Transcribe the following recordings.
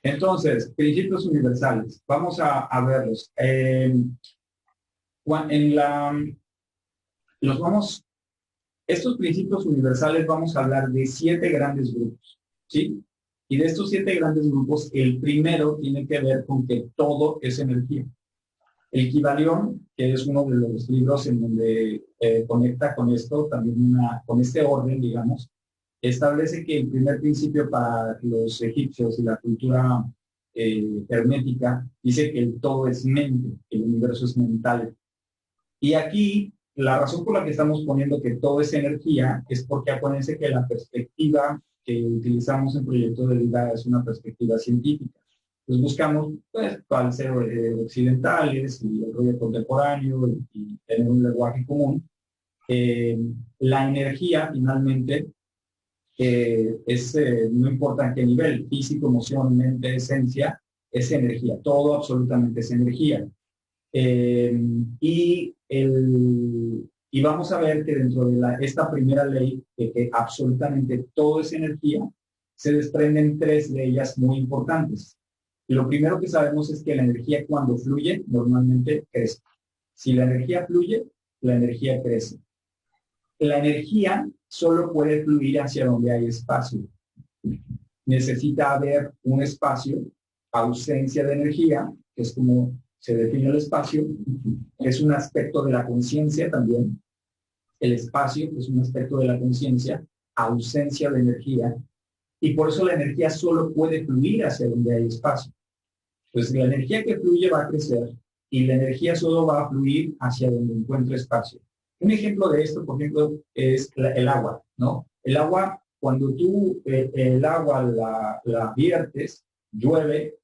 Entonces, principios universales. Vamos a verlos. En la, los vamos, estos principios universales vamos a hablar de 7 grandes grupos, ¿sí? Y de estos 7 grandes grupos, el primero tiene que ver con que todo es energía. El Kybalión, que es uno de los libros en donde conecta con esto, también con este orden, digamos, establece que el primer principio para los egipcios y la cultura hermética dice que el todo es mente, el universo es mental. Y aquí la razón por la que estamos poniendo que todo es energía es porque acuérdense que la perspectiva que utilizamos en Proyecto de Vida es una perspectiva científica. Entonces buscamos, pues, al ser occidentales y el rollo contemporáneo y tener un lenguaje común, la energía finalmente no importa en qué nivel, físico, emoción, mente, esencia, es energía, todo absolutamente es energía. Y vamos a ver que dentro de esta primera ley, de que absolutamente todo es energía, se desprenden 3 de ellas muy importantes. Y lo primero que sabemos es que la energía cuando fluye, normalmente crece. Si la energía fluye, la energía crece. La energía solo puede fluir hacia donde hay espacio. Necesita haber un espacio, ausencia de energía, que es como se define el espacio, es un aspecto de la conciencia también. El espacio es un aspecto de la conciencia, ausencia de energía, y por eso la energía solo puede fluir hacia donde hay espacio. Pues la energía que fluye va a crecer y la energía solo va a fluir hacia donde encuentre espacio. Un ejemplo de esto, por ejemplo, es el agua, ¿no? El agua, cuando tú el agua la viertes, llueve,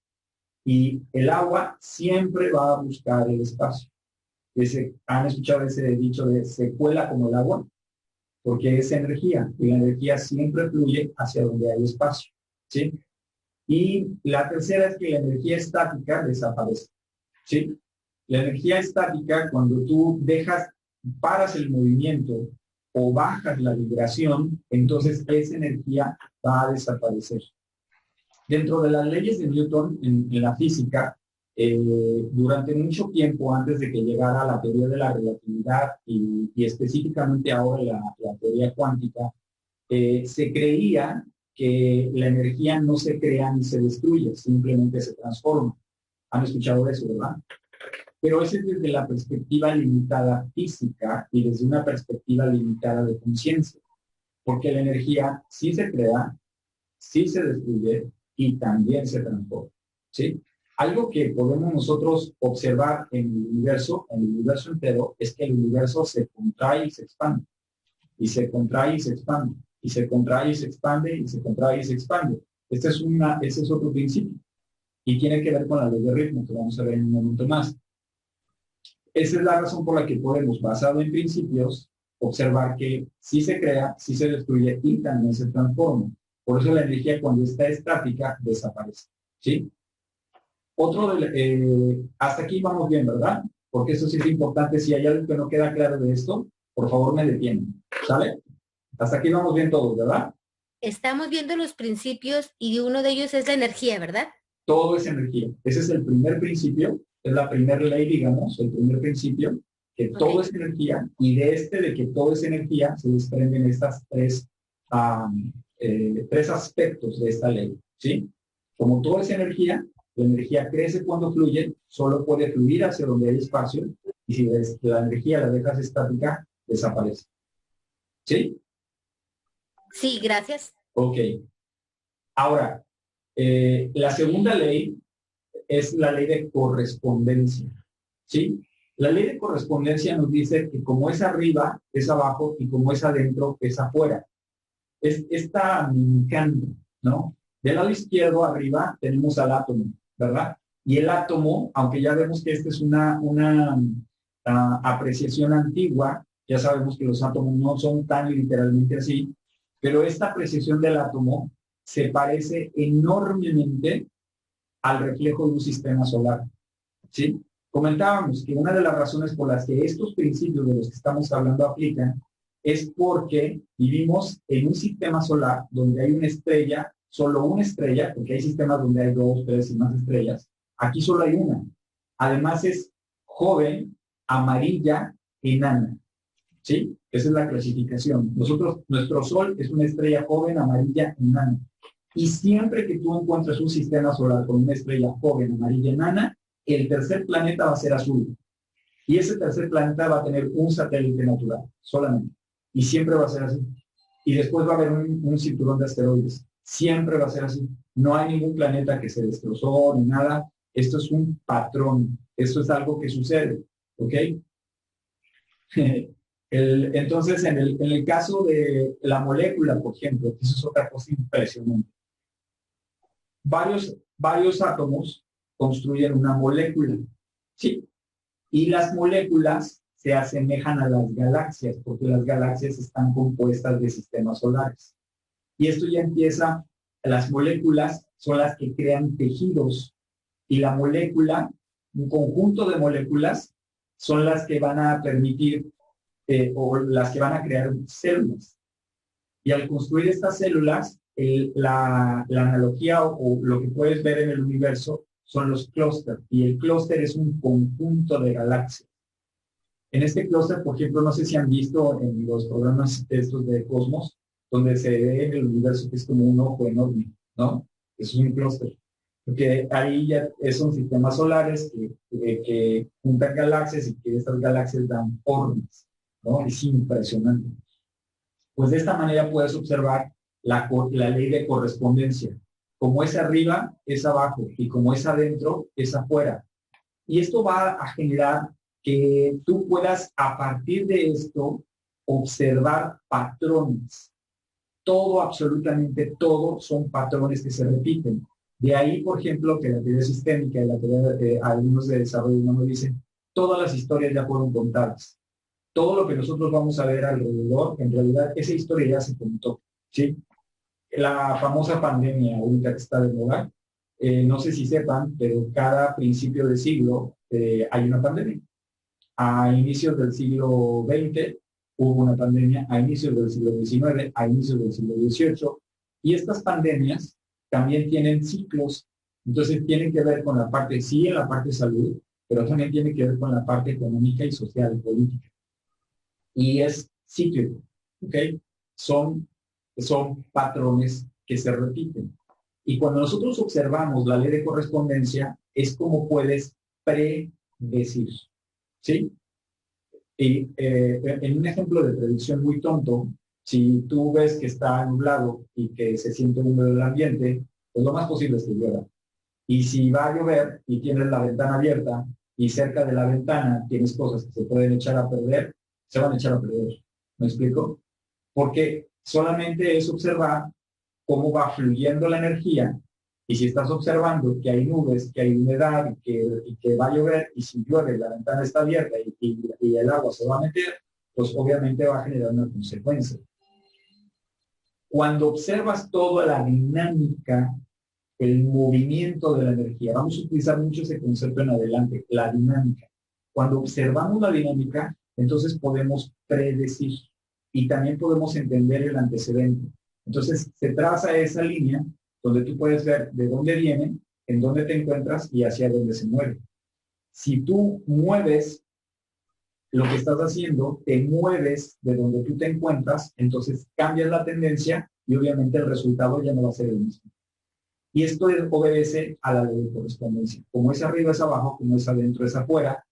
y el agua siempre va a buscar el espacio. ¿Han escuchado ese dicho de se cuela como el agua? Porque es energía, y la energía siempre fluye hacia donde hay espacio, ¿sí? Y la tercera es que la energía estática desaparece, ¿sí? La energía estática, cuando tú paras el movimiento o bajas la vibración, entonces esa energía va a desaparecer. Dentro de las leyes de Newton en la física, durante mucho tiempo antes de que llegara la teoría de la relatividad y específicamente ahora la teoría cuántica, se creía que la energía no se crea ni se destruye, simplemente se transforma. ¿Han escuchado eso, verdad? Pero eso es desde la perspectiva limitada física y desde una perspectiva limitada de conciencia, porque la energía sí se crea, sí se destruye y también se transforma, ¿sí? Algo que podemos nosotros observar en el universo entero, es que el universo se contrae y se expande, y se contrae y se expande, y se contrae y se expande, y se contrae y se expande. Ese es otro principio, y tiene que ver con la ley de ritmo, que vamos a ver en un momento más. Esa es la razón por la que podemos, basado en principios, observar que sí se crea, sí se destruye y también se transforma. Por eso la energía cuando está estática desaparece, ¿sí? Hasta aquí vamos bien, ¿verdad? Porque eso sí es importante. Si hay algo que no queda claro de esto, por favor me detienen, ¿sale? Hasta aquí vamos bien todos, ¿verdad? Estamos viendo los principios y uno de ellos es la energía, ¿verdad? Todo es energía. Ese es el primer principio, es la primera ley, digamos, el primer principio, que todo es energía, y de que todo es energía se desprenden estas 3 aspectos de esta ley, ¿sí? Como todo es energía, la energía crece cuando fluye, solo puede fluir hacia donde hay espacio, y si la energía la dejas estática, desaparece. ¿Sí? Sí, gracias. Ok. Ahora, la segunda ley es la ley de correspondencia, ¿sí? La ley de correspondencia nos dice que como es arriba, es abajo, y como es adentro, es afuera. Esta me encanta, ¿no? Del lado izquierdo, arriba, tenemos al átomo, ¿verdad? Y el átomo, aunque ya vemos que esta es una apreciación antigua, ya sabemos que los átomos no son tan literalmente así, pero esta apreciación del átomo se parece enormemente al reflejo de un sistema solar, ¿sí? Comentábamos que una de las razones por las que estos principios de los que estamos hablando aplican es porque vivimos en un sistema solar donde hay una estrella solo una estrella, porque hay sistemas donde hay dos, tres y más estrellas. Aquí solo hay una. Además es joven, amarilla, enana. ¿Sí? Esa es la clasificación. Nuestro Sol es una estrella joven, amarilla, enana. Y siempre que tú encuentres un sistema solar con una estrella joven, amarilla, enana, el tercer planeta va a ser azul. Y ese tercer planeta va a tener un satélite natural, solamente. Y siempre va a ser así. Y después va a haber un cinturón de asteroides. Siempre va a ser así. No hay ningún planeta que se destrozó ni nada. Esto es un patrón. Esto es algo que sucede. ¿Ok? Entonces, en el caso de la molécula, por ejemplo, eso es otra cosa impresionante. Varios átomos construyen una molécula. ¿Sí? Y las moléculas se asemejan a las galaxias, porque las galaxias están compuestas de sistemas solares. Y esto ya empieza, las moléculas son las que crean tejidos, y la molécula, un conjunto de moléculas, son las que van a permitir o las que van a crear células. Y al construir estas células, la analogía o lo que puedes ver en el universo son los clústeres, y el clúster es un conjunto de galaxias. En este clúster, por ejemplo, no sé si han visto en los programas estos de Cosmos, donde se ve en el universo que es como un ojo enorme, ¿no? Eso es un clúster. Porque ahí ya son sistemas solares que juntan galaxias y que estas galaxias dan formas, ¿no? Es impresionante. Pues de esta manera puedes observar la ley de correspondencia. Como es arriba, es abajo, y como es adentro, es afuera. Y esto va a generar que tú puedas, a partir de esto, observar patrones. Todo, absolutamente todo, son patrones que se repiten. De ahí, por ejemplo, que la teoría sistémica y la teoría de algunos de desarrollo humano dicen, todas las historias ya fueron contadas. Todo lo que nosotros vamos a ver alrededor, en realidad, esa historia ya se contó, ¿sí? La famosa pandemia ahorita que está de moda, no sé si sepan, pero cada principio de siglo hay una pandemia. A inicios del siglo XX hubo una pandemia, a inicios del siglo XIX, a inicios del siglo XVIII, y estas pandemias también tienen ciclos, entonces tienen que ver con la parte, sí, en la parte de salud, pero también tiene que ver con la parte económica y social, política. Y es cíclico, ¿ok? Son patrones que se repiten. Y cuando nosotros observamos la ley de correspondencia, es como puedes predecir, ¿sí? Y en un ejemplo de predicción muy tonto, si tú ves que está nublado y que se siente húmedo el ambiente, pues lo más posible es que llueva. Y si va a llover y tienes la ventana abierta y cerca de la ventana tienes cosas que se pueden echar a perder, se van a echar a perder. ¿Me explico? Porque solamente es observar cómo va fluyendo la energía, y si estás observando que hay nubes, que hay humedad y que va a llover, y si llueve la ventana está abierta y el agua se va a meter, pues obviamente va a generar una consecuencia. Cuando observas toda la dinámica, el movimiento de la energía, vamos a utilizar mucho ese concepto en adelante, la dinámica. Cuando observamos la dinámica, entonces podemos predecir y también podemos entender el antecedente. Entonces se traza esa línea donde tú puedes ver de dónde viene, en dónde te encuentras y hacia dónde se mueve. Si tú mueves lo que estás haciendo, te mueves de donde tú te encuentras, entonces cambias la tendencia y obviamente el resultado ya no va a ser el mismo. Y esto obedece a la ley de correspondencia. Como es arriba es abajo, como es adentro es afuera,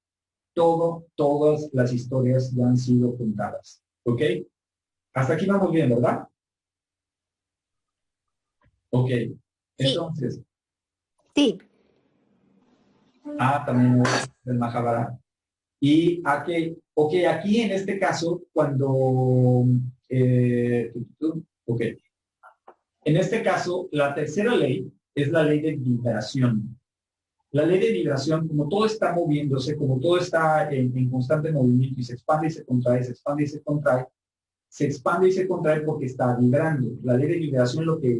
todas las historias ya han sido contadas. ¿Ok? Hasta aquí vamos bien, ¿verdad? Ok. Entonces. Sí. También el Mahabharata. Y aquí en este caso, cuando, ok, en este caso, la tercera ley es la ley de vibración. La ley de vibración, como todo está moviéndose, como todo está en constante movimiento y se expande y se contrae, se expande y se contrae, se expande y se contrae porque está vibrando. La ley de vibración lo que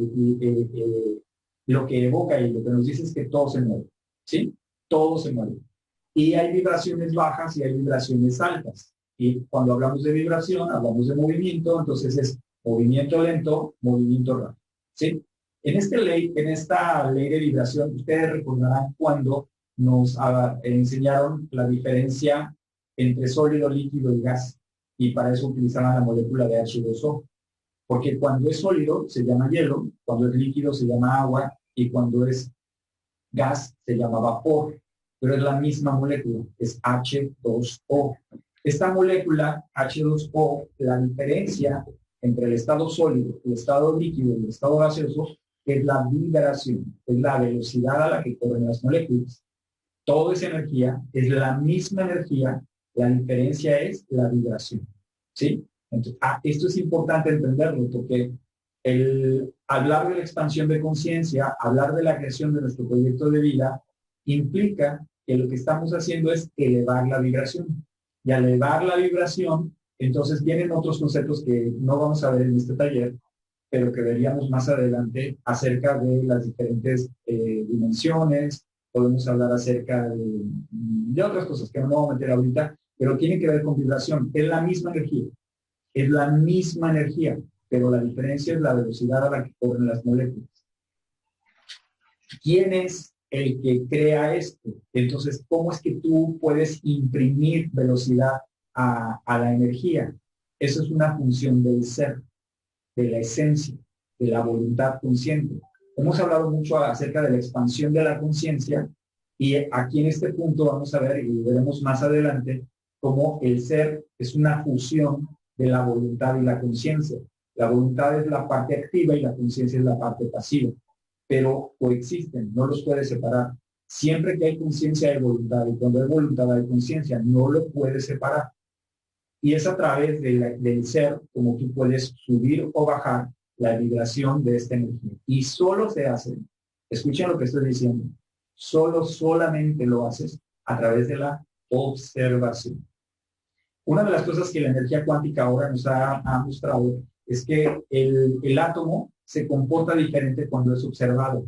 evoca y lo que nos dice es que todo se mueve, ¿sí? Todo se mueve. Y hay vibraciones bajas y hay vibraciones altas. Y cuando hablamos de vibración, hablamos de movimiento, entonces es movimiento lento, movimiento rápido, ¿sí? En esta ley de vibración, ustedes recordarán cuando nos enseñaron la diferencia entre sólido, líquido y gas, y para eso utilizaban la molécula de H2O, porque cuando es sólido se llama hielo, cuando es líquido se llama agua, y cuando es gas se llama vapor, pero es la misma molécula, es H2O. Esta molécula H2O, la diferencia entre el estado sólido, el estado líquido y el estado gaseoso es la vibración, es la velocidad a la que corren las moléculas. Toda esa energía es la misma energía, la diferencia es la vibración. ¿Sí? Entonces, esto es importante entenderlo porque el hablar de la expansión de conciencia, hablar de la creación de nuestro proyecto de vida, implica que lo que estamos haciendo es elevar la vibración. Y al elevar la vibración, entonces vienen otros conceptos que no vamos a ver en este taller, pero que veríamos más adelante acerca de las diferentes dimensiones. Podemos hablar acerca de otras cosas que no me voy a meter ahorita, pero tienen que ver con vibración. Es la misma energía. Es la misma energía, pero la diferencia es la velocidad a la que corren las moléculas. ¿Quién es el que crea esto? Entonces, ¿cómo es que tú puedes imprimir velocidad a la energía? Eso es una función del ser, de la esencia, de la voluntad consciente. Hemos hablado mucho acerca de la expansión de la conciencia y aquí en este punto vamos a ver y veremos más adelante cómo el ser es una fusión de la voluntad y la conciencia. La voluntad es la parte activa y la conciencia es la parte pasiva, pero coexisten, no los puedes separar. Siempre que hay conciencia hay voluntad y cuando hay voluntad hay conciencia, no lo puedes separar. Y es a través del ser como tú puedes subir o bajar la vibración de esta energía. Y solo se hace, escuchen lo que estoy diciendo, solamente lo haces a través de la observación. Una de las cosas que la energía cuántica ahora nos ha mostrado es que el átomo se comporta diferente cuando es observado.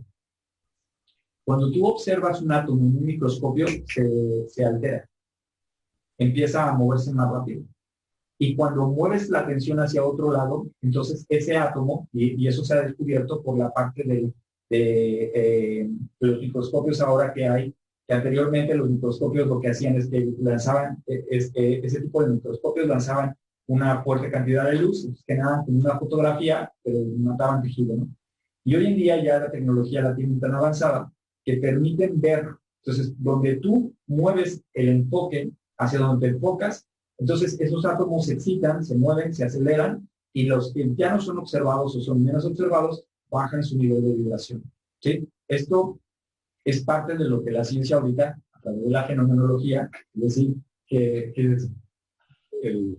Cuando tú observas un átomo en un microscopio, se altera, empieza a moverse más rápido. Y cuando mueves la atención hacia otro lado, entonces ese átomo, y eso se ha descubierto por la parte de los microscopios ahora que hay, que anteriormente los microscopios lo que hacían es que lanzaban, ese tipo de microscopios lanzaban una fuerte cantidad de luz, que nada, como una fotografía, pero mataban tejido, ¿no? Y hoy en día ya la tecnología la tienen tan avanzada que permiten ver, entonces, donde tú mueves el enfoque hacia donde te enfocas, entonces esos átomos se excitan, se mueven, se aceleran, y los que ya no son observados o son menos observados, bajan su nivel de vibración. ¿Sí? Esto es parte de lo que la ciencia ahorita, a través de la fenomenología, es decir, que es el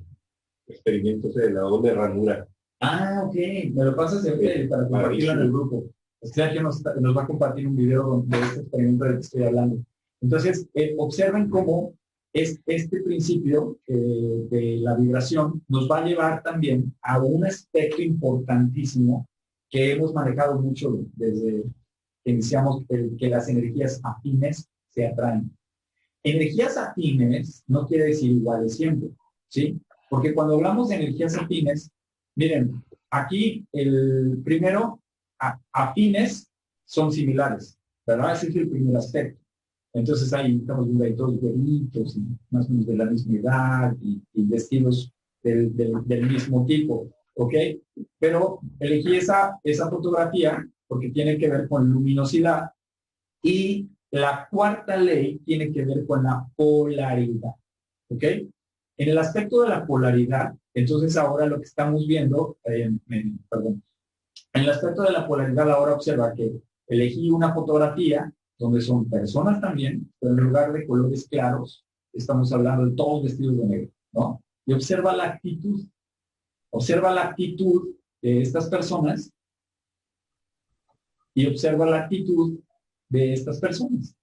experimento de la onda de ranura. Ah, ok, me lo pasas para compartirlo en el grupo. Sergio nos va a compartir un video de este experimento del que estoy hablando. Entonces, observen cómo este principio de la vibración nos va a llevar también a un aspecto importantísimo que hemos manejado mucho desde que iniciamos, que las energías afines se atraen. Energías afines no quiere decir iguales siempre, ¿sí? Porque cuando hablamos de energías afines, miren, aquí el primero, afines son similares, ¿verdad? Ese es el primer aspecto. Entonces ahí estamos viendo ahí todos güeritos, y más o menos de la misma edad y vestidos del mismo tipo, ¿ok? Pero elegí esa fotografía porque tiene que ver con luminosidad y la cuarta ley tiene que ver con la polaridad, ¿ok? En el aspecto de la polaridad, entonces ahora lo que estamos viendo, perdón, en el aspecto de la polaridad ahora observa que elegí una fotografía donde son personas también, pero en lugar de colores claros, estamos hablando de todos vestidos de negro, ¿no? Y observa la actitud de estas personas y observa la actitud de estas personas.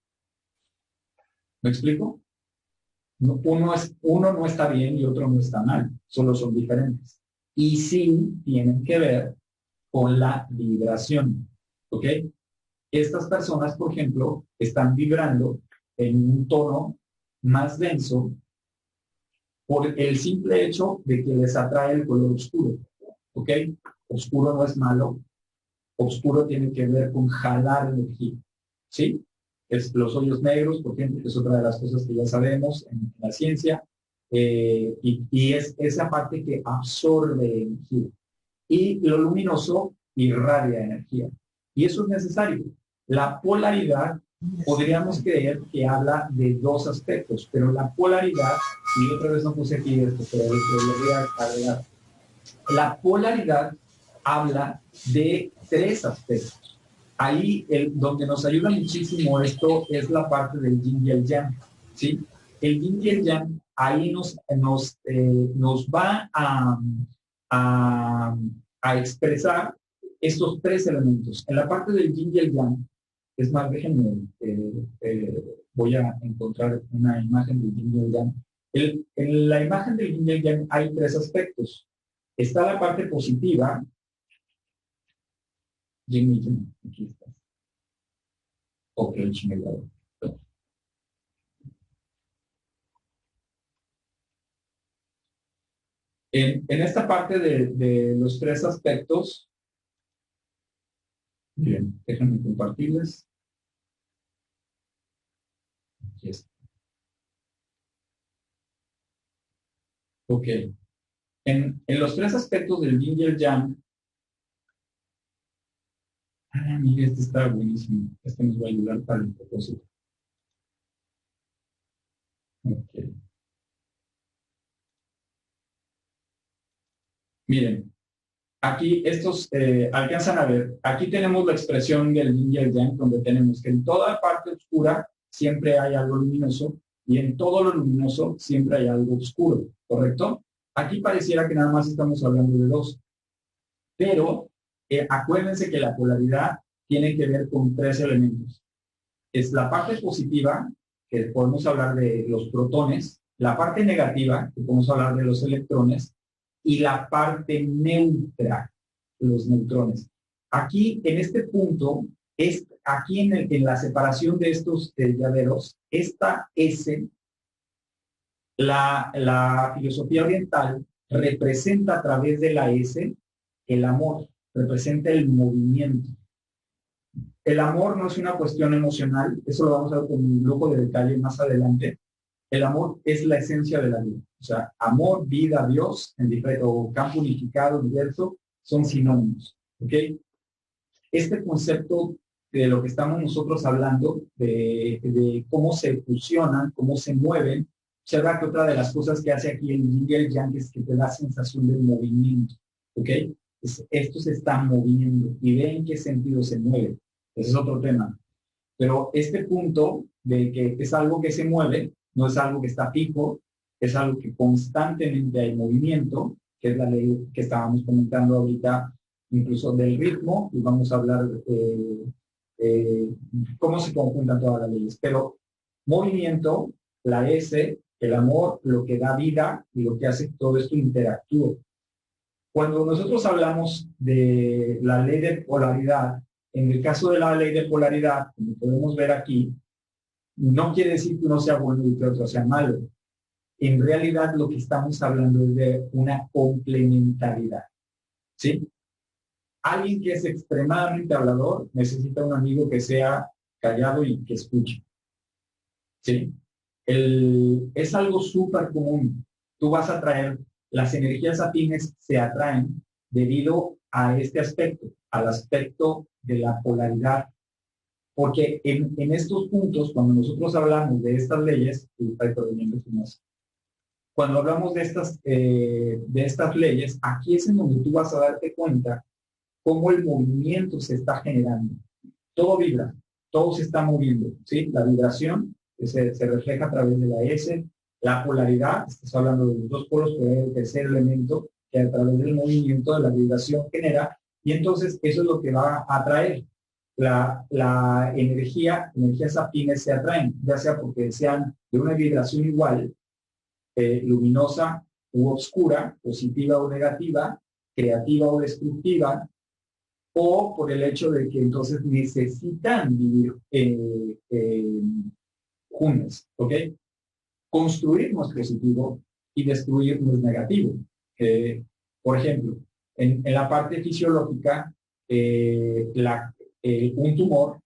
¿Me explico? Uno no está bien y otro no está mal, solo son diferentes. Y sí tienen que ver con la vibración, ¿ok? Estas personas, por ejemplo, están vibrando en un tono más denso por el simple hecho de que les atrae el color oscuro, ¿ok? Oscuro no es malo, Oscuro tiene que ver con jalar energía, ¿sí? Es los hoyos negros, por ejemplo, que es otra de las cosas que ya sabemos en la ciencia, y es esa parte que absorbe energía. Y lo luminoso irradia energía. Y eso es necesario. La polaridad, podríamos creer que habla de dos aspectos, pero la polaridad, y otra vez no puse aquí esto, pero le voy a agregar. La polaridad habla de tres aspectos. Ahí donde nos ayuda muchísimo esto es la parte del yin y el yang, ¿sí? El yin y el yang ahí nos va a expresar estos tres elementos. En la parte del yin y el yang, es más, déjenme, voy a encontrar una imagen del yin y el yang. En la imagen del yin y el yang hay tres aspectos. Está la parte positiva. Yin y yang, aquí está. Ok, chingado. En esta parte de los tres aspectos, bien, déjenme compartirles. Aquí está. Ok. En los tres aspectos del yin y el yang, mire, este está buenísimo. Este nos va a ayudar para el propósito. Ok. Miren, aquí estos alcanzan a ver, aquí tenemos la expresión del yin y el yang, donde tenemos que en toda parte oscura siempre hay algo luminoso y en todo lo luminoso siempre hay algo oscuro, ¿correcto? Aquí pareciera que nada más estamos hablando de dos, pero acuérdense que la polaridad tiene que ver con tres elementos. Es la parte positiva, que podemos hablar de los protones, la parte negativa, que podemos hablar de los electrones, y la parte neutra, los neutrones. Aquí, en este punto, aquí en la separación de estos llaveros, esta S, la filosofía oriental representa a través de la S el amor, representa el movimiento. El amor no es una cuestión emocional, eso lo vamos a ver con un lujo de detalle más adelante. El amor es la esencia de la vida. O sea, amor, vida, Dios, o campo unificado, universo, son sinónimos. ¿Ok? Este concepto de lo que estamos nosotros hablando, de cómo se fusionan, cómo se mueven, observa que otra de las cosas que hace aquí el yin y el yang es que te da sensación de movimiento. ¿Ok? Esto se está moviendo y ve en qué sentido se mueve. Ese es otro tema. Pero este punto de que es algo que se mueve, no es algo que está fijo, es algo que constantemente hay movimiento, que es la ley que estábamos comentando ahorita, incluso del ritmo, y vamos a hablar cómo se conjuntan todas las leyes. Pero movimiento, la S, el amor, lo que da vida y lo que hace que todo esto interactúe. Cuando nosotros hablamos de la ley de polaridad, en el caso de la ley de polaridad, como podemos ver aquí, no quiere decir que uno sea bueno y que otro sea malo. En realidad lo que estamos hablando es de una complementariedad. ¿Sí? Alguien que es extremadamente hablador necesita un amigo que sea callado y que escuche. ¿Sí? Es algo súper común. Tú vas a traer, las energías afines se atraen debido a este aspecto, al aspecto de la polaridad. Porque en estos puntos, cuando nosotros hablamos de estas leyes, cuando hablamos de estas leyes, aquí es en donde tú vas a darte cuenta cómo el movimiento se está generando. Todo vibra, todo se está moviendo, ¿sí? La vibración se refleja a través de la S, la polaridad, estás hablando de los dos polos, pero hay el tercer elemento que a través del movimiento de la vibración genera, y entonces eso es lo que va a atraer. La energías afines se atraen, ya sea porque sean de una vibración igual, luminosa u oscura, positiva o negativa, creativa o destructiva, o por el hecho de que entonces necesitan vivir juntos, ¿ok? Construir no es positivo y destruir no es negativo. Por ejemplo, en la parte fisiológica, un tumor,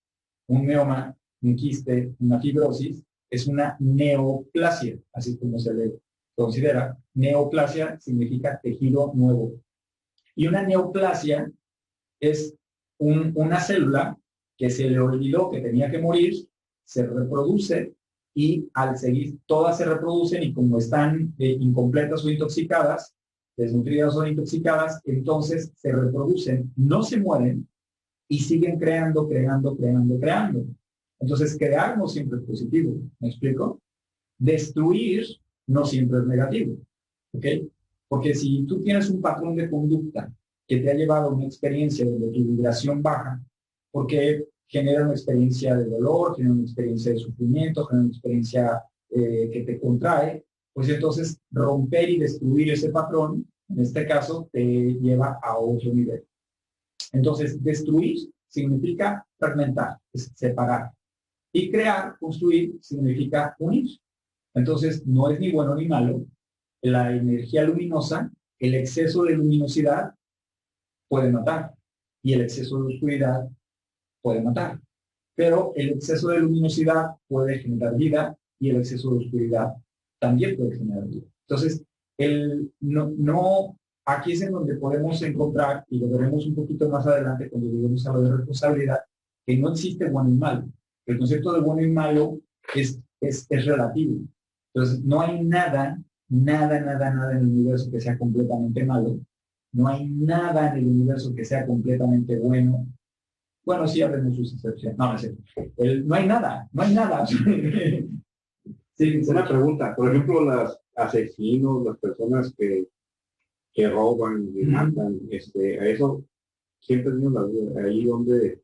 un mioma, un quiste, una fibrosis, es una neoplasia, así como se le considera. Neoplasia significa tejido nuevo. Y una neoplasia es una célula que se le olvidó que tenía que morir, se reproduce y al seguir todas se reproducen y como están incompletas o intoxicadas, desnutridas o intoxicadas, entonces se reproducen, no se mueren y siguen creando. Entonces crear no siempre es positivo, ¿me explico? Destruir no siempre es negativo, ¿ok? Porque si tú tienes un patrón de conducta que te ha llevado a una experiencia de vibración baja, porque genera una experiencia de dolor, genera una experiencia de sufrimiento, genera una experiencia que te contrae, pues entonces romper y destruir ese patrón, en este caso, te lleva a otro nivel. Entonces, destruir significa fragmentar, es separar. Y crear, construir, significa unir. Entonces, no es ni bueno ni malo. La energía luminosa, el exceso de luminosidad puede matar y el exceso de oscuridad puede matar. Pero el exceso de luminosidad puede generar vida y el exceso de oscuridad también puede generar vida. Entonces, aquí es en donde podemos encontrar, y lo veremos un poquito más adelante cuando lleguemos a lo de responsabilidad, que no existe bueno y malo. El concepto de bueno y malo es relativo. Entonces, no hay nada en el universo que sea completamente malo. No hay nada en el universo que sea completamente bueno. Bueno, sí, habremos sus excepciones. No, no hay nada. Sí, una pregunta. Por ejemplo, los asesinos, las personas que roban y matan, a eso siempre tengo la duda. Ahí donde...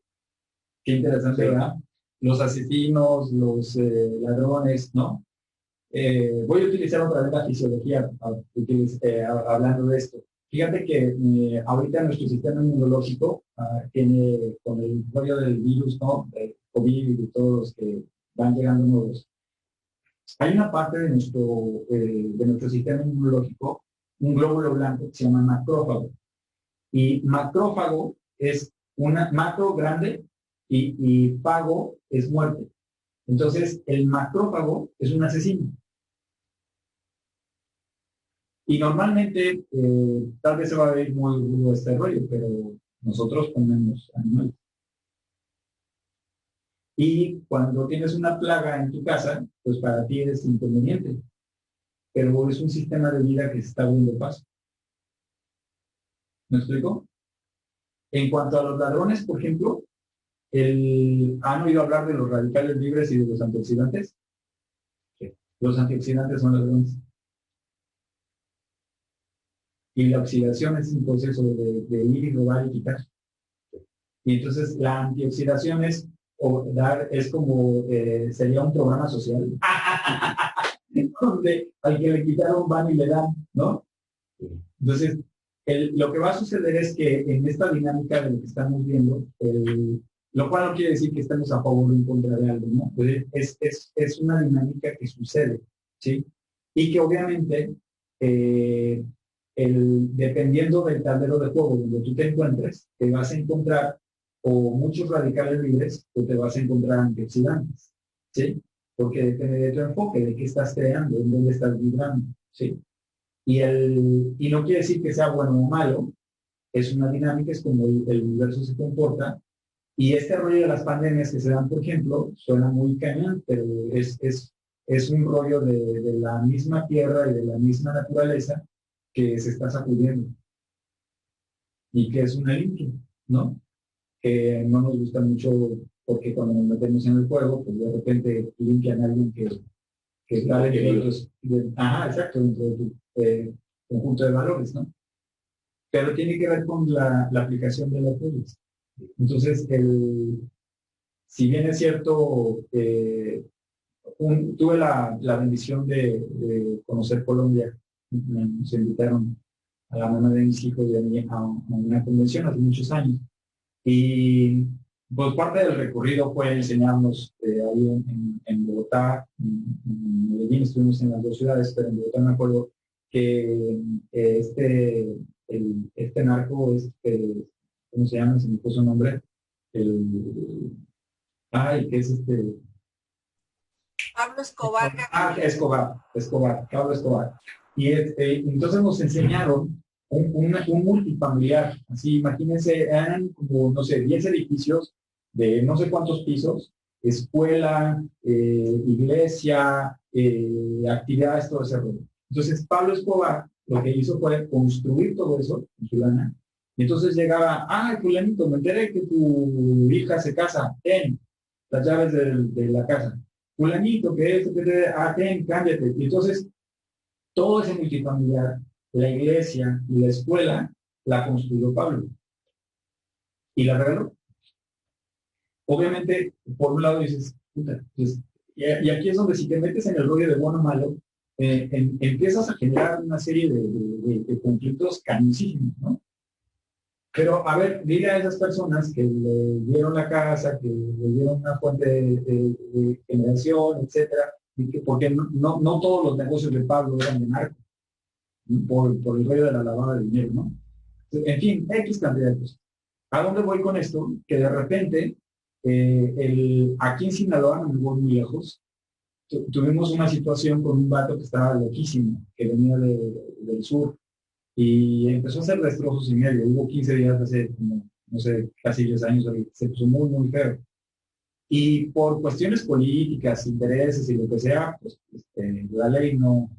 Qué interesante, ¿verdad? Los asesinos, los ladrones, ¿no? Voy a utilizar otra vez la fisiología hablando de esto. Fíjate que ahorita nuestro sistema inmunológico tiene, con el rollo del virus, ¿no? El COVID y de todos los que van llegando nuevos. Hay una parte de nuestro sistema inmunológico, un glóbulo blanco que se llama macrófago. Y macrófago es una macro grande y fago es muerte. Entonces, el macrófago es un asesino. Y normalmente, tal vez se va a ver muy rudo este rollo, pero nosotros comemos animales. Y cuando tienes una plaga en tu casa, pues para ti es inconveniente. Pero es un sistema de vida que se está abriendo paso. ¿Me explico? En cuanto a los ladrones, por ejemplo, ¿han oído hablar de los radicales libres y de los antioxidantes? Sí. Los antioxidantes son ladrones. Y la oxidación es un proceso de ir y robar y quitar. Y entonces la antioxidación es como, sería un programa social, donde al que le quitaron van y le dan, ¿no? Entonces, lo que va a suceder es que en esta dinámica de lo que estamos viendo, lo cual no quiere decir que estemos a favor o en contra de algo, ¿no? Pues es una dinámica que sucede, ¿sí? Y que obviamente, dependiendo del tablero de juego donde tú te encuentres, te vas a encontrar o muchos radicales libres o te vas a encontrar antioxidantes, ¿sí? Porque depende de tu enfoque, de qué estás creando, en dónde estás vibrando, ¿sí? Y no quiere decir que sea bueno o malo, es una dinámica, es como el universo se comporta. Y este rollo de las pandemias que se dan, por ejemplo, suena muy cañón, pero es un rollo de la misma tierra y de la misma naturaleza que se está sacudiendo. Y que es una limpia, ¿no? Que no nos gusta mucho porque cuando nos metemos en el juego, pues de repente limpian a alguien que está dentro de tu conjunto de valores, ¿no? Pero tiene que ver con la aplicación de las leyes. Entonces, si bien es cierto, tuve la bendición de conocer Colombia, nos invitaron a la mamá de mis hijos y a mí a una convención hace muchos años. Y pues parte del recorrido fue enseñarnos ahí en Bogotá, en Medellín, estuvimos en las dos ciudades, pero en Bogotá me acuerdo que este narco ¿cómo se llama? Se me puso un nombre. ¿Qué es este? Pablo Escobar. Escobar, Pablo Escobar. Y entonces nos enseñaron un multifamiliar, así imagínense, eran como, no sé, 10 edificios de no sé cuántos pisos, escuela, iglesia, actividades, todo ese rollo. Entonces Pablo Escobar lo que hizo fue construir todo eso en su lana, y entonces llegaba, fulanito, me enteré que tu hija se casa, ten las llaves de la casa. Fulanito, que es, ten, cámbiate. Y entonces todo ese multifamiliar, la iglesia y la escuela, la construyó Pablo. Y la regaló. Obviamente, por un lado dices, puta, pues, y aquí es donde si te metes en el rollo de bueno o malo, empiezas a generar una serie de conflictos cañosísimos, ¿no? Pero, a ver, dile a esas personas que le dieron la casa, que le dieron una fuente de generación, etcétera, porque no todos los negocios de Pablo eran de narco, por el rollo de la lavada de dinero, ¿no? En fin, X cantidad de cosas. ¿A dónde voy con esto? Que de repente, aquí en Sinaloa, no me voy muy lejos, tuvimos una situación con un vato que estaba loquísimo, que venía del sur, y empezó a hacer destrozos y medio. Hubo 15 días hace como, no sé, casi 10 años, se puso muy, muy feo. Y por cuestiones políticas, intereses y lo que sea, pues la ley no.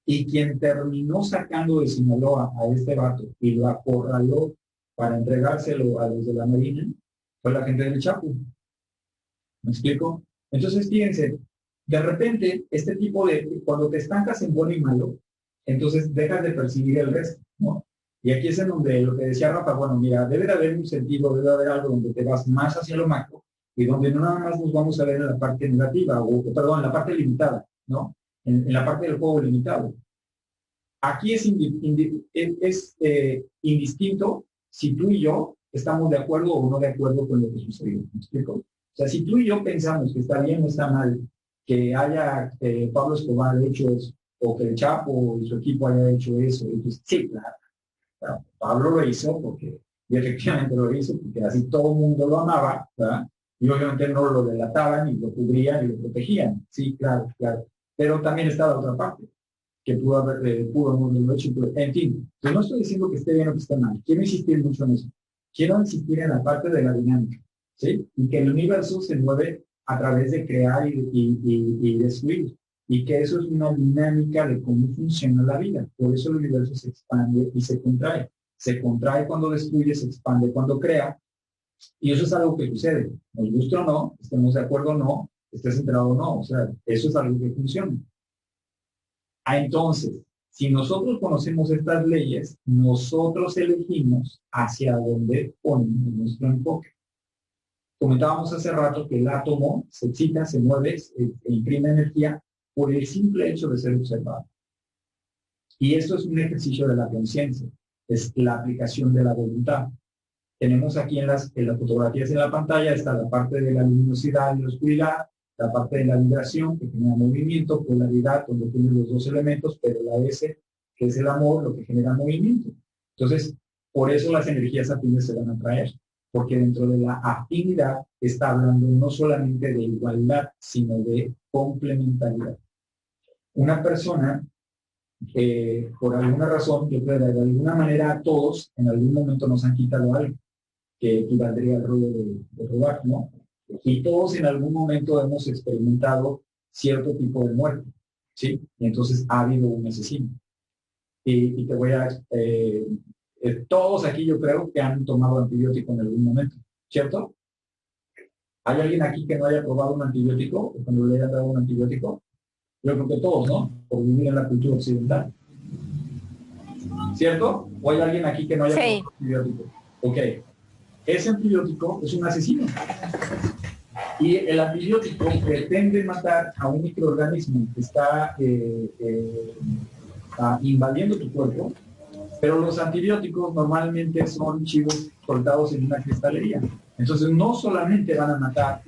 Y quien terminó sacando de Sinaloa a este vato y lo acorraló para entregárselo a los de la Marina fue la gente del Chapo. ¿Me explico? Entonces, fíjense, de repente, este tipo cuando te estancas en bueno y malo, entonces dejas de percibir el resto, ¿no? Y aquí es en donde lo que decía Rafa, bueno, mira, debe de haber un sentido, debe de haber algo donde te vas más hacia lo macro y donde no nada más nos vamos a ver en la parte negativa, perdón, en la parte limitada, ¿no? En la parte del juego limitado. Aquí es indistinto si tú y yo estamos de acuerdo o no de acuerdo con lo que sucedió. ¿Me explico? O sea, si tú y yo pensamos que está bien o está mal que haya Pablo Escobar hecho eso, o que el Chapo y su equipo haya hecho eso, entonces sí, claro, Pablo lo hizo y efectivamente lo hizo, porque así todo el mundo lo amaba, ¿verdad? Y obviamente no lo delataban, y lo cubrían, y lo protegían. Sí, claro. Pero también está la otra parte, que pudo haberlo hecho. En fin, yo no estoy diciendo que esté bien o que esté mal. Quiero insistir mucho en eso. Quiero insistir en la parte de la dinámica, ¿sí? Y que el universo se mueve a través de crear y destruir. Y que eso es una dinámica de cómo funciona la vida. Por eso el universo se expande y se contrae. Se contrae cuando destruye, se expande cuando crea. Y eso es algo que sucede. Nos gusta o no, estemos de acuerdo o no, estés enterado o no. O sea, eso es algo que funciona. Entonces, si nosotros conocemos estas leyes, nosotros elegimos hacia dónde ponemos nuestro enfoque. Comentábamos hace rato que el átomo se excita, se mueve, imprime energía por el simple hecho de ser observado. Y esto es un ejercicio de la conciencia, es la aplicación de la voluntad. Tenemos aquí en las fotografías en la pantalla, está la parte de la luminosidad y la oscuridad, la parte de la vibración que genera movimiento, polaridad, donde tiene los dos elementos, pero la S, que es el amor, lo que genera movimiento. Entonces, por eso las energías afines se van a traer, porque dentro de la afinidad está hablando no solamente de igualdad, sino de complementariedad. Una persona que por alguna razón, yo creo que de alguna manera a todos en algún momento nos han quitado algo, que equivaldría al rollo de robar, ¿no? Y todos en algún momento hemos experimentado cierto tipo de muerte, ¿sí? Y entonces ha habido un asesino. Y te voy a... todos aquí yo creo que han tomado antibiótico en algún momento, ¿cierto? ¿Hay alguien aquí que no haya probado un antibiótico o cuando le hayan dado un antibiótico? Yo creo que todos, ¿no? Por vivir en la cultura occidental. ¿Cierto? ¿O hay alguien aquí que no haya probado un antibiótico? Ok. Ese antibiótico es un asesino. Y el antibiótico pretende matar a un microorganismo que está invadiendo tu cuerpo, pero los antibióticos normalmente son chivos soltados en una cristalería. Entonces no solamente van a matar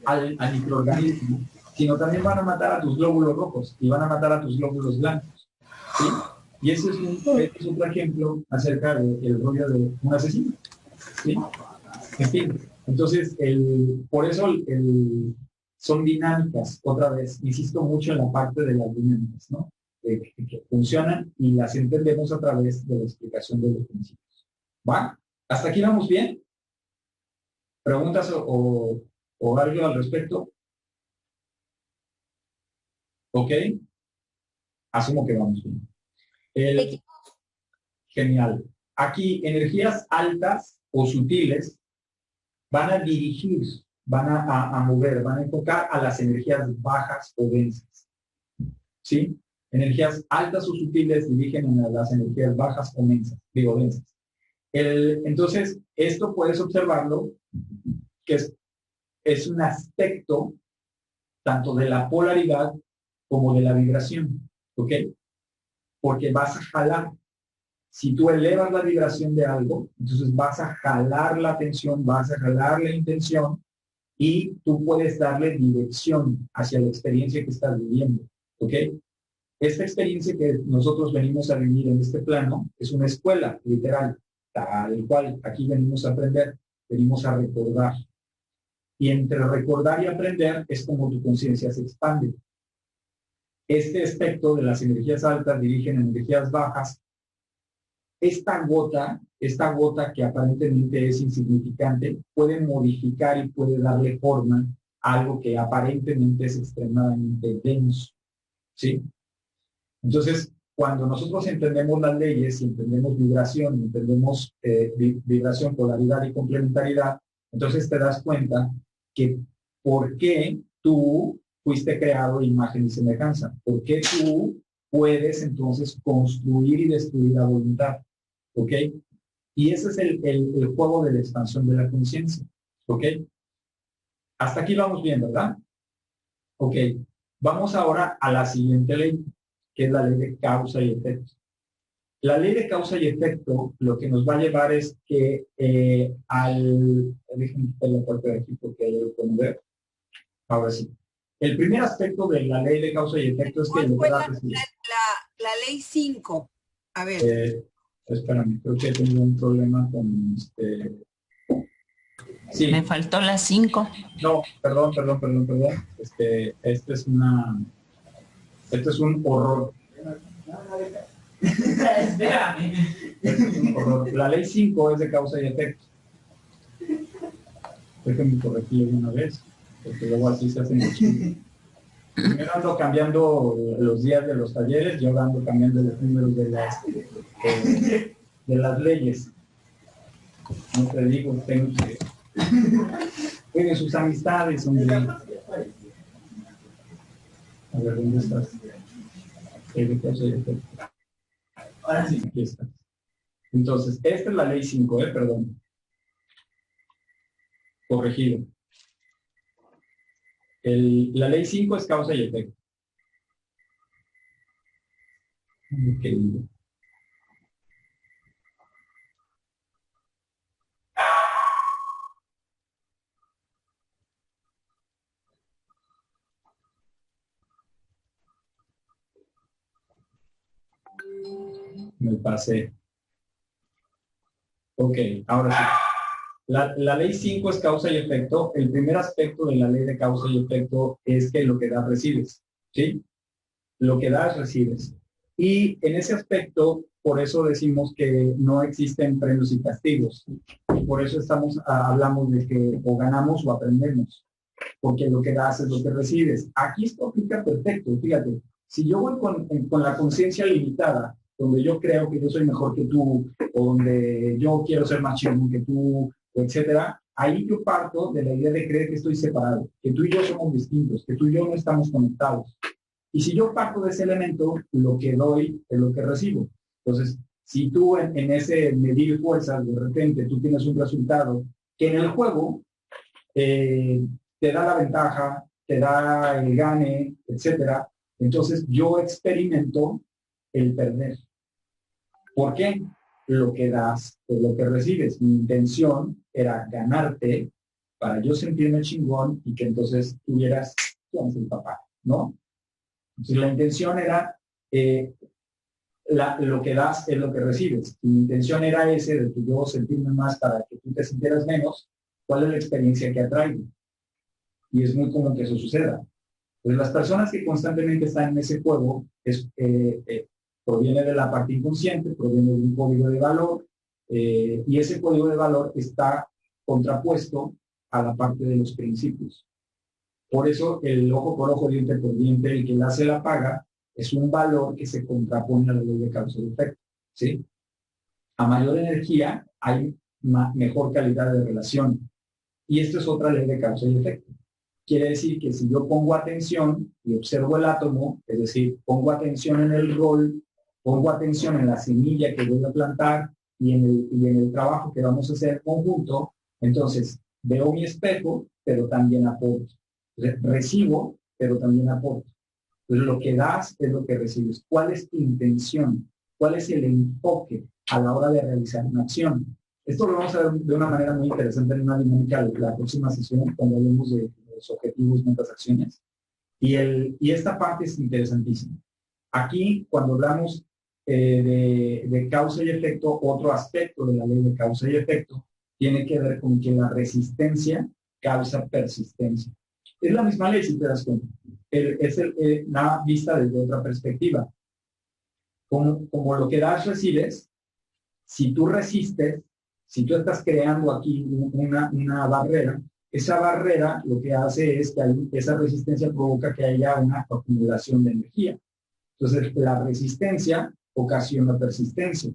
al microorganismo, sino también van a matar a tus glóbulos rojos y van a matar a tus glóbulos blancos, ¿sí? Y ese es otro ejemplo acerca del rollo de un asesino. ¿Sí? En fin, entonces, por eso son dinámicas, otra vez, insisto mucho en la parte de las dinámicas, ¿no? Que funcionan y las entendemos a través de la explicación de los principios. ¿Va? ¿Hasta aquí vamos bien? ¿Preguntas o algo al respecto? ¿Ok? Asumo que vamos bien. Genial. Aquí, energías altas o sutiles van a dirigir, van a mover, van a enfocar a las energías bajas o densas. ¿Sí? Energías altas o sutiles dirigen a las energías bajas o densas. Entonces, esto puedes observarlo, que es un aspecto tanto de la polaridad como de la vibración. ¿Ok? Porque vas a jalar. Si tú elevas la vibración de algo, entonces vas a jalar la atención, vas a jalar la intención y tú puedes darle dirección hacia la experiencia que estás viviendo. ¿Ok? Esta experiencia que nosotros venimos a vivir en este plano es una escuela, literal, tal cual. Aquí venimos a aprender, venimos a recordar. Y entre recordar y aprender es como tu conciencia se expande. Este aspecto de las energías altas dirigen a energías bajas. Esta gota que aparentemente es insignificante, puede modificar y puede darle forma a algo que aparentemente es extremadamente denso. ¿Sí? Entonces, cuando nosotros entendemos las leyes y entendemos vibración, entendemos vibración, polaridad y complementariedad, entonces te das cuenta que por qué tú fuiste creado de imagen y semejanza, por qué tú puedes entonces construir y destruir a voluntad. ¿Ok? Y ese es el juego de la expansión de la conciencia. ¿Ok? Hasta aquí vamos bien, ¿verdad? Ok. Vamos ahora a la siguiente ley, que es la ley de causa y efecto. La ley de causa y efecto lo que nos va a llevar es que déjenme quitar la parte de aquí porque ahí lo pueden ver. Ahora sí. El primer aspecto de la ley de causa y efecto es que... ¿Cuál fue la ley 5? A ver. Espérame, creo que tengo un problema con Sí. Me faltó la 5. No, perdón. Esto es un horror. Espérame. Esto es un horror. La ley 5 es de causa y efecto. Déjenme corregir una vez, porque luego así se hacen los chistes. Primero ando cambiando los días de los talleres, yo ando cambiando los números de las leyes. No te digo, tengo que... Cuiden sus amistades, hombre. A ver, ¿dónde estás? Ahora sí. Aquí estás. Entonces, esta es la ley 5, perdón. Corregido. La ley 5 es causa y efecto. Okay. Me pasé. Ok, ahora sí. La ley 5 es causa y efecto. El primer aspecto de la ley de causa y efecto es que lo que das, recibes. ¿Sí? Lo que das, recibes. Y en ese aspecto, por eso decimos que no existen premios y castigos. Por eso hablamos de que o ganamos o aprendemos. Porque lo que das es lo que recibes. Aquí esto aplica perfecto. Fíjate, si yo voy con la conciencia limitada, donde yo creo que yo soy mejor que tú, o donde yo quiero ser más chingón que tú, etcétera, ahí yo parto de la idea de creer que estoy separado, que tú y yo somos distintos, que tú y yo no estamos conectados. Y si yo parto de ese elemento, lo que doy es lo que recibo. Entonces, si tú en ese medir fuerzas, de repente tú tienes un resultado que en el juego te da la ventaja, te da el gane, etcétera, entonces yo experimento el perder. ¿Por qué? Lo que das es lo que recibes. Mi intención era ganarte para yo sentirme chingón y que entonces tuvieras, tú eres el papá, ¿no? Entonces la intención era lo que das es lo que recibes. Si mi intención era ese, de que yo sentirme más para que tú te sintieras menos, ¿cuál es la experiencia que atraigo? Y es muy común que eso suceda. Pues las personas que constantemente están en ese juego proviene de la parte inconsciente, proviene de un código de valor, y ese código de valor está contrapuesto a la parte de los principios. Por eso el ojo por ojo, diente por diente, el que la hace la paga, es un valor que se contrapone a la ley de causa y efecto, ¿sí? A mayor energía hay mejor calidad de relación. Y esto es otra ley de causa y efecto. Quiere decir que si yo pongo atención y observo el átomo, es decir, pongo atención en el rol, pongo atención en la semilla que voy a plantar y en el trabajo que vamos a hacer en conjunto, entonces veo mi espejo, pero también aporto. Recibo, pero también aporto. Entonces, lo que das es lo que recibes. ¿Cuál es tu intención? ¿Cuál es el enfoque a la hora de realizar una acción? Esto lo vamos a ver de una manera muy interesante en una dinámica de la próxima sesión, cuando hablemos de los objetivos, metas, acciones. Y esta parte es interesantísima. Aquí, cuando hablamos de causa y efecto, otro aspecto de la ley de causa y efecto tiene que ver con que la resistencia causa persistencia. Es la misma ley, si te das cuenta. La vista desde otra perspectiva. Como lo que das, recibes. Si tú resistes, si tú estás creando aquí una barrera, esa barrera lo que hace es que esa resistencia provoca que haya una acumulación de energía. Entonces, la resistencia ocasiona persistencia.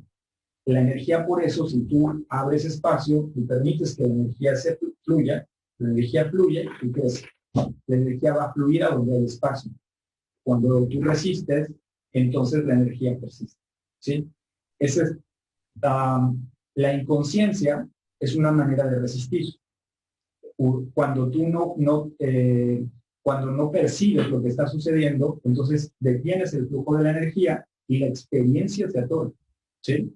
La energía, por eso, si tú abres espacio y permites que la energía se fluya, la energía fluye y crece. La energía va a fluir a donde hay espacio. Cuando tú resistes, entonces la energía persiste, ¿sí? Esa es, la inconsciencia es una manera de resistir. Cuando tú cuando no percibes lo que está sucediendo, entonces detienes el flujo de la energía y la experiencia se atora, ¿sí?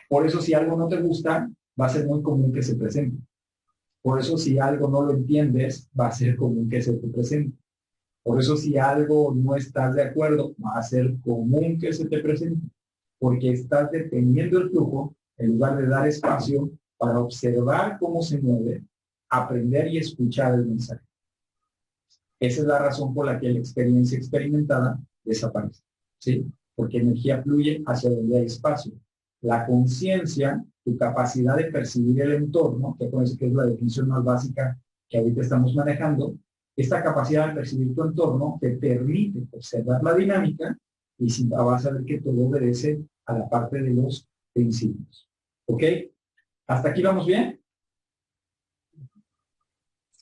Por eso, si algo no te gusta, va a ser muy común que se presente. Por eso, si algo no lo entiendes, va a ser común que se te presente. Por eso, si algo no estás de acuerdo, va a ser común que se te presente. Porque estás deteniendo el flujo en lugar de dar espacio para observar cómo se mueve, aprender y escuchar el mensaje. Esa es la razón por la que la experiencia experimentada desaparece, ¿sí? Porque energía fluye hacia donde hay espacio. La conciencia, tu capacidad de percibir el entorno, que es la definición más básica que ahorita estamos manejando, esta capacidad de percibir tu entorno te permite observar la dinámica y vas a ver que todo obedece a la parte de los principios. ¿Ok? ¿Hasta aquí vamos bien?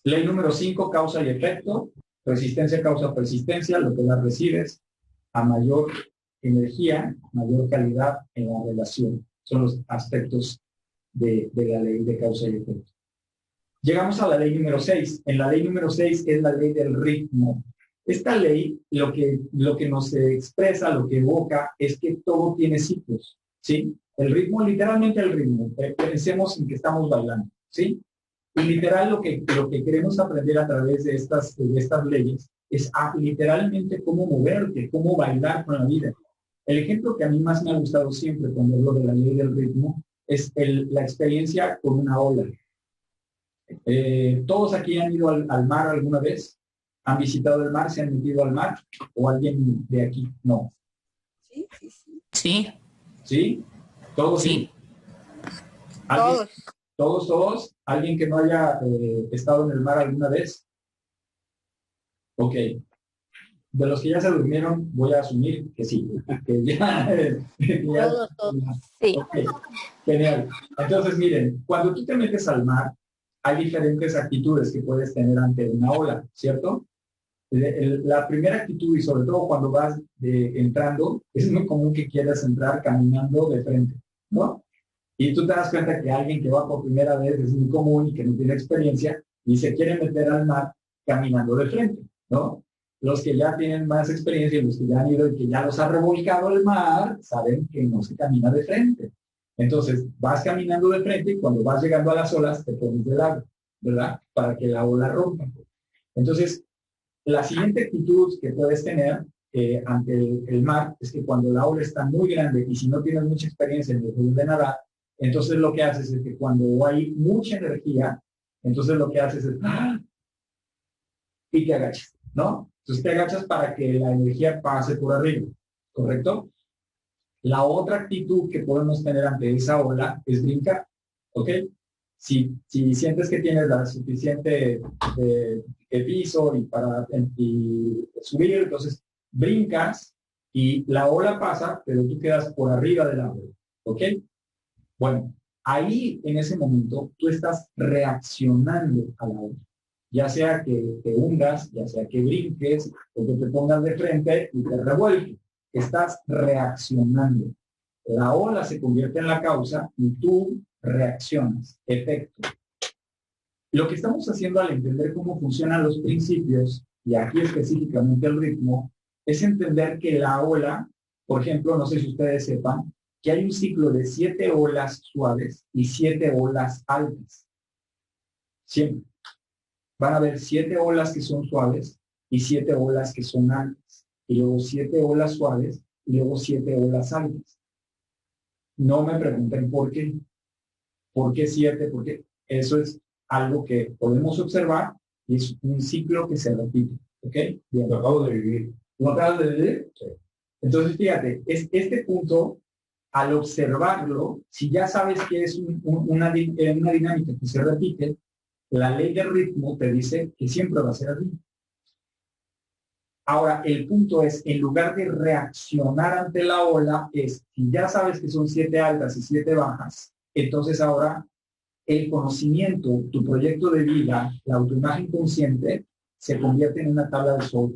Ley número 5, causa y efecto. Resistencia causa persistencia. Lo que la recibes a mayor energía, mayor calidad en la relación. Son los aspectos de la ley de causa y efecto. Llegamos a la ley número 6. En la ley número 6 es la ley del ritmo. Esta ley lo que nos expresa, lo que evoca, es que todo tiene ciclos, ¿sí? El ritmo, literalmente el ritmo. Pensemos en que estamos bailando, ¿sí? Y literal lo que queremos aprender a través de estas leyes es literalmente cómo moverte, cómo bailar con la vida. El ejemplo que a mí más me ha gustado siempre cuando hablo de la ley del ritmo es la experiencia con una ola. ¿Todos aquí han ido al mar alguna vez? ¿Han visitado el mar? ¿Se han metido al mar? ¿O alguien de aquí? No. Sí, sí, sí. Sí. ¿Sí? ¿Todos? Sí. ¿Alguien? ¿Todos? ¿Alguien que no haya estado en el mar alguna vez? Ok. De los que ya se durmieron, voy a asumir que sí. Que ya, Todos. Sí. Okay. Genial. Entonces, miren, cuando tú te metes al mar, hay diferentes actitudes que puedes tener ante una ola, ¿cierto? La primera actitud, y sobre todo cuando vas entrando, es muy común que quieras entrar caminando de frente, ¿no? Y tú te das cuenta que alguien que va por primera vez es muy común y que no tiene experiencia y se quiere meter al mar caminando de frente, ¿no? Los que ya tienen más experiencia, los que ya han ido y que ya los ha revolcado el mar, saben que no se camina de frente. Entonces, vas caminando de frente y cuando vas llegando a las olas te pones de lado, ¿verdad? Para que la ola rompa. Entonces, la siguiente actitud que puedes tener ante el mar es que cuando la ola está muy grande y si no tienes mucha experiencia en el juego de nadar, entonces lo que haces es que cuando hay mucha energía, entonces lo que haces es ¡ah! Y te agachas, ¿no? Entonces te agachas para que la energía pase por arriba, ¿correcto? La otra actitud que podemos tener ante esa ola es brincar, ¿ok? Si sientes que tienes la suficiente piso y para subir, entonces brincas y la ola pasa, pero tú quedas por arriba de la ola, ¿ok? Bueno, ahí en ese momento tú estás reaccionando a la ola, ya sea que te hundas, ya sea que brinques o que te pongas de frente y te revuelques. Estás reaccionando. La ola se convierte en la causa y tú reaccionas. Efecto. Lo que estamos haciendo al entender cómo funcionan los principios, y aquí específicamente el ritmo, es entender que la ola, por ejemplo, no sé si ustedes sepan, que hay un ciclo de 7 olas suaves y 7 olas altas. Siempre. Van a haber 7 olas que son suaves y 7 olas que son altas. Y luego 7 olas suaves y luego 7 olas altas. No me pregunten por qué. ¿Por qué 7? Porque eso es algo que podemos observar y es un ciclo que se repite. ¿Ok? Bien. Lo acabo de vivir. ¿Lo acabas de vivir? Sí. Entonces, fíjate, este punto, al observarlo, si ya sabes que es una dinámica que se repite, la ley del ritmo te dice que siempre va a ser así. Ahora, el punto es, en lugar de reaccionar ante la ola, es, si ya sabes que son 7 altas y 7 bajas, entonces ahora el conocimiento, tu proyecto de vida, la autoimagen consciente, se convierte en una tabla de sol.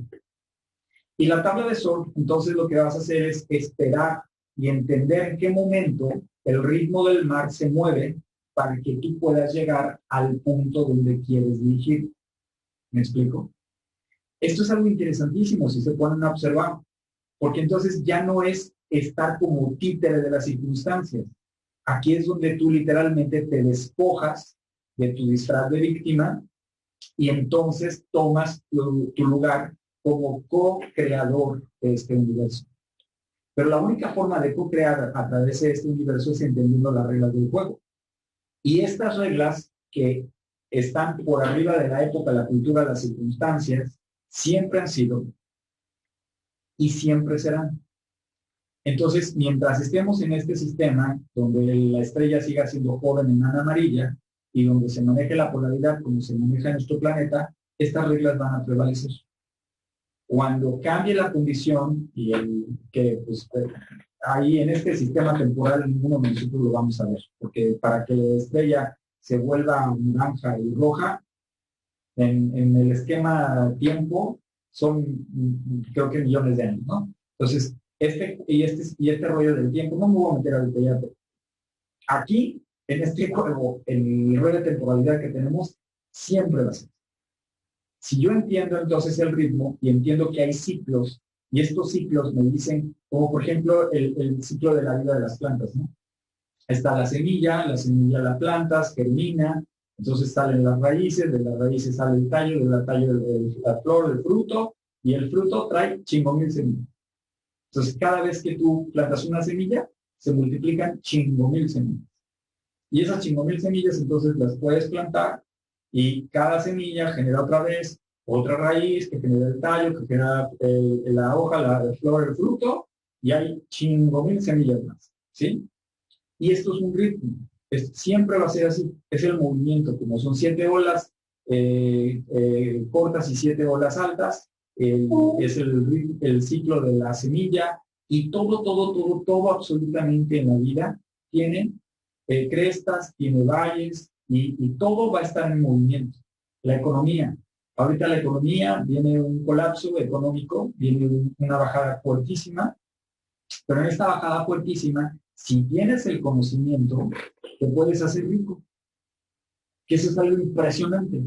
Y la tabla de sol, entonces lo que vas a hacer es esperar y entender en qué momento el ritmo del mar se mueve para que tú puedas llegar al punto donde quieres dirigir. ¿Me explico? Esto es algo interesantísimo si se ponen a observar, porque entonces ya no es estar como títere de las circunstancias. Aquí es donde tú literalmente te despojas de tu disfraz de víctima y entonces tomas tu lugar como co-creador de este universo. Pero la única forma de co-crear a través de este universo es entendiendo las reglas del juego. Y estas reglas que están por arriba de la época, la cultura, las circunstancias, siempre han sido y siempre serán. Entonces, mientras estemos en este sistema, donde la estrella siga siendo joven enana amarilla y donde se maneje la polaridad como se maneja en nuestro planeta, estas reglas van a prevalecer. Cuando cambie la condición y que pues, ahí en este sistema temporal ninguno de nosotros lo vamos a ver, porque para que la estrella se vuelva naranja y roja, en el esquema tiempo son creo que millones de años, ¿no? Entonces, este rollo del tiempo, no me voy a meter ahorita ya, pero aquí, en este juego, el rollo de temporalidad que tenemos, siempre va a ser. Si yo entiendo entonces el ritmo y entiendo que hay ciclos, y estos ciclos me dicen, como por ejemplo el ciclo de la vida de las plantas, ¿no? Está la semilla la plantas, germina, entonces salen las raíces, de las raíces sale el tallo, del tallo la flor, el fruto, y el fruto trae 5,000 semillas. Entonces, cada vez que tú plantas una semilla, se multiplican 5,000 semillas. Y esas 5,000 semillas, entonces, las puedes plantar y cada semilla genera otra vez otra raíz que genera el tallo, que genera la hoja, la flor, el fruto, y hay 5,000 semillas más, ¿sí? Y esto es un ritmo. Siempre va a ser así. Es el movimiento, como son 7 olas cortas y 7 olas altas, es el ciclo de la semilla y todo absolutamente en la vida tiene crestas, tiene valles y todo va a estar en movimiento. La economía. Ahorita la economía viene un colapso económico, viene una bajada fuertísima, pero en esta bajada fuertísima, si tienes el conocimiento, te puedes hacer rico. Que eso es algo impresionante.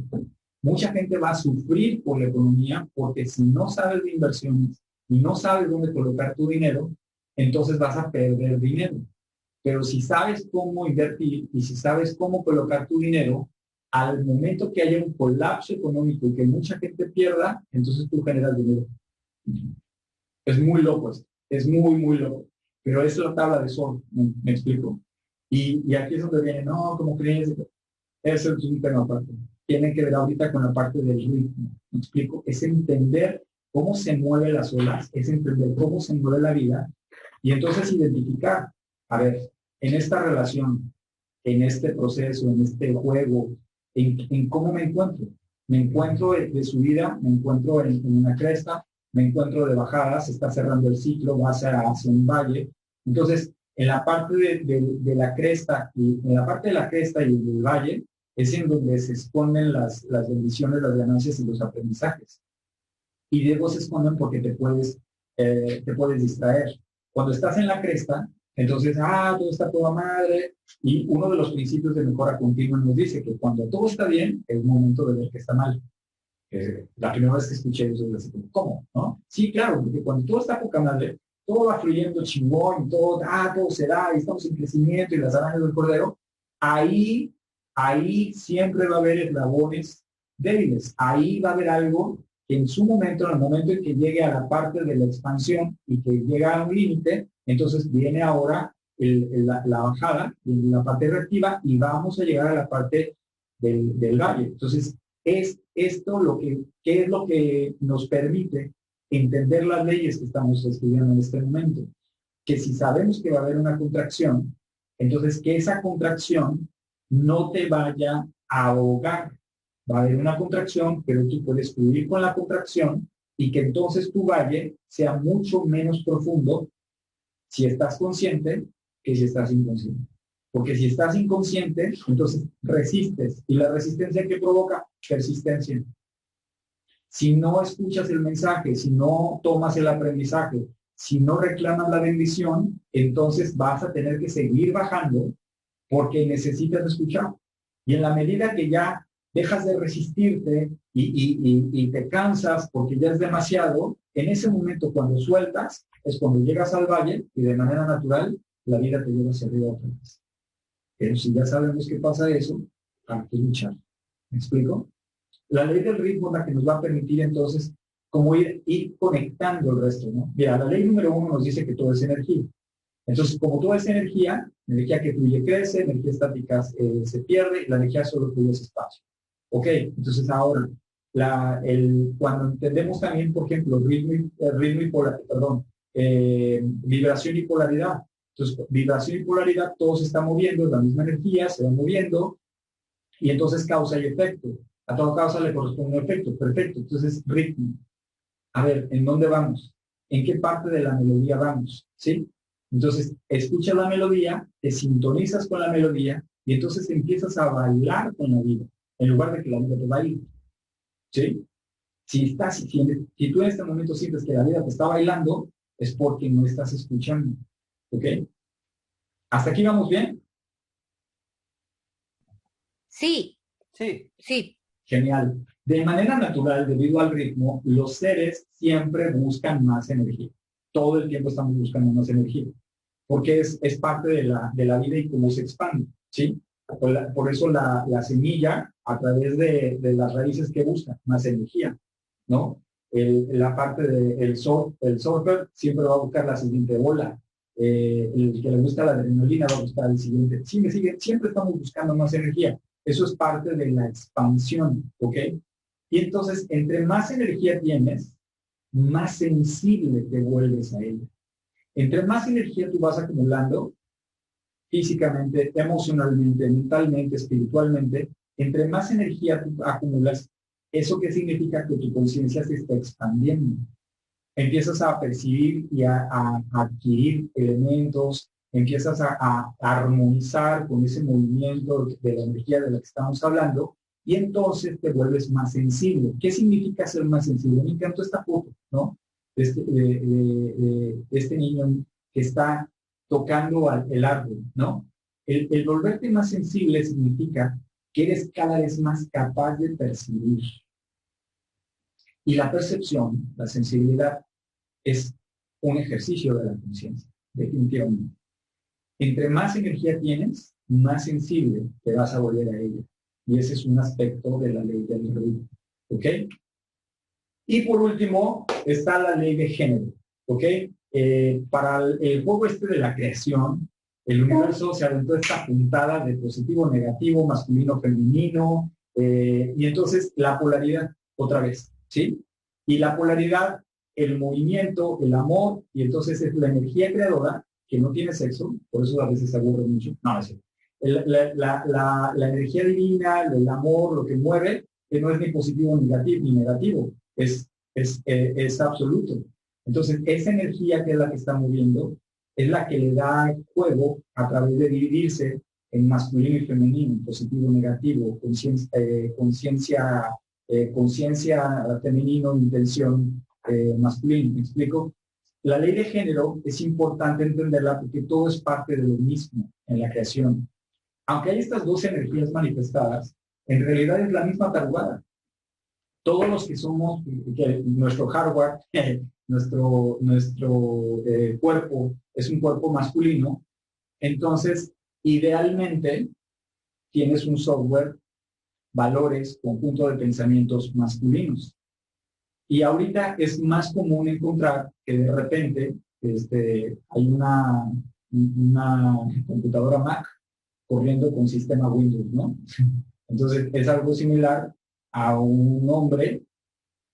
Mucha gente va a sufrir por la economía porque si no sabes de inversiones y no sabes dónde colocar tu dinero, entonces vas a perder dinero. Pero si sabes cómo invertir y si sabes cómo colocar tu dinero, al momento que haya un colapso económico y que mucha gente pierda, entonces tú generas dinero. Es muy loco esto, es muy, muy loco. Pero es la tabla de sol, me explico. Y aquí es donde viene, no, ¿cómo crees? Eso es un tema aparte. Tiene que ver ahorita con la parte del ritmo. ¿Me explico? Es entender cómo se mueven las olas, es entender cómo se mueve la vida y entonces identificar, a ver, en esta relación, en este proceso, en este juego, en cómo me encuentro. Me encuentro de subida, me encuentro en una cresta, me encuentro de bajada, se está cerrando el ciclo, va hacia un valle. Entonces, en la parte de la cresta y en la parte de la cresta y del valle es en donde se esconden las bendiciones, las ganancias y los aprendizajes. Y luego se esconden porque te puedes distraer. Cuando estás en la cresta, entonces, todo está toda madre. Y uno de los principios de mejora continua nos dice que cuando todo está bien, es momento de ver que está mal. La primera vez que escuché eso, yo así como, ¿cómo? ¿No? Sí, claro, porque cuando todo está poca madre, todo va fluyendo chingón, todo, todo se da, y estamos en crecimiento y las arañas del cordero, ahí siempre va a haber eslabones débiles. Ahí va a haber algo que en su momento, en el momento en que llegue a la parte de la expansión y que llega a un límite, entonces viene ahora la bajada, la parte reactiva, y vamos a llegar a la parte del valle. Entonces, es esto ¿qué es lo que nos permite entender las leyes que estamos estudiando en este momento? Que si sabemos que va a haber una contracción, entonces que esa contracción no te vaya a ahogar. Va a haber una contracción, pero tú puedes fluir con la contracción y que entonces tu valle sea mucho menos profundo si estás consciente que si estás inconsciente. Porque si estás inconsciente, entonces resistes. ¿Y la resistencia que provoca? Persistencia. Si no escuchas el mensaje, si no tomas el aprendizaje, si no reclamas la bendición, entonces vas a tener que seguir bajando porque necesitas escuchar. Y en la medida que ya dejas de resistirte y te cansas porque ya es demasiado, en ese momento cuando sueltas es cuando llegas al valle y de manera natural la vida te lleva hacia arriba otra vez. Pero si ya sabemos que pasa eso, hay que luchar. ¿Me explico? La ley del ritmo es la que nos va a permitir entonces como ir conectando el resto, ¿no? Mira, la ley número 1 nos dice que todo es energía. Entonces, como todo es energía que fluye crece, energía estática se pierde, la energía solo fluye ese espacio. Ok, entonces ahora, cuando entendemos también, por ejemplo, vibración y polaridad. Entonces, vibración y polaridad, todo se está moviendo, la misma energía se va moviendo, y entonces causa y efecto. A toda causa le corresponde un efecto, perfecto. Entonces, ritmo. A ver, ¿en dónde vamos? ¿En qué parte de la melodía vamos? ¿Sí? Entonces, escuchas la melodía, te sintonizas con la melodía y entonces empiezas a bailar con la vida, en lugar de que la vida te baile. ¿Sí? Si tú en este momento sientes que la vida te está bailando, es porque no estás escuchando. ¿Ok? ¿Hasta aquí vamos bien? Sí, Sí. sí. Genial. De manera natural, debido al ritmo, los seres siempre buscan más energía. Todo el tiempo estamos buscando más energía, porque es parte de la vida y cómo se expande, ¿sí? Por eso la semilla, a través de las raíces que busca, más energía, ¿no? La parte del surfer siempre va a buscar la siguiente ola. El que le gusta la adrenalina va a buscar el siguiente. Sí, siempre estamos buscando más energía. Eso es parte de la expansión, ¿ok? Y entonces, entre más energía tienes, más sensible te vuelves a ella. Entre más energía tú vas acumulando, físicamente, emocionalmente, mentalmente, espiritualmente, entre más energía tú acumulas, ¿eso qué significa? Que tu conciencia se está expandiendo. Empiezas a percibir y a adquirir elementos, empiezas a armonizar con ese movimiento de la energía de la que estamos hablando, y entonces te vuelves más sensible. ¿Qué significa ser más sensible? Me encantó esta foto, ¿no? De este niño que está tocando el árbol, ¿no? El volverte más sensible significa que eres cada vez más capaz de percibir. Y la percepción, la sensibilidad, es un ejercicio de la conciencia, definitivamente. Entre más energía tienes, más sensible te vas a volver a ella. Y ese es un aspecto de la ley del ritmo. ¿Ok? Y por último, está la ley de género. ¿ok? Para el juego este de la creación, el universo se aventó esta puntada de positivo, negativo, masculino, femenino, y entonces la polaridad, otra vez, ¿sí? Y la polaridad, el movimiento, el amor, y entonces es la energía creadora, que no tiene sexo, por eso a veces se aburre mucho, no, es cierto. La energía divina, el amor, lo que mueve, que no es ni positivo ni negativo, es absoluto. Entonces, esa energía que es la que está moviendo, es la que le da juego a través de dividirse en masculino y femenino, positivo y negativo, conciencia femenino, intención masculino. ¿Me explico? La ley de género es importante entenderla porque todo es parte de lo mismo en la creación. Aunque hay estas dos energías manifestadas, en realidad es la misma tarugada. Todos los que somos, nuestro hardware, nuestro cuerpo es un cuerpo masculino, entonces idealmente tienes un software, valores, conjunto de pensamientos masculinos. Y ahorita es más común encontrar que de repente hay una computadora Mac corriendo con sistema Windows, ¿no? Entonces es algo similar a un hombre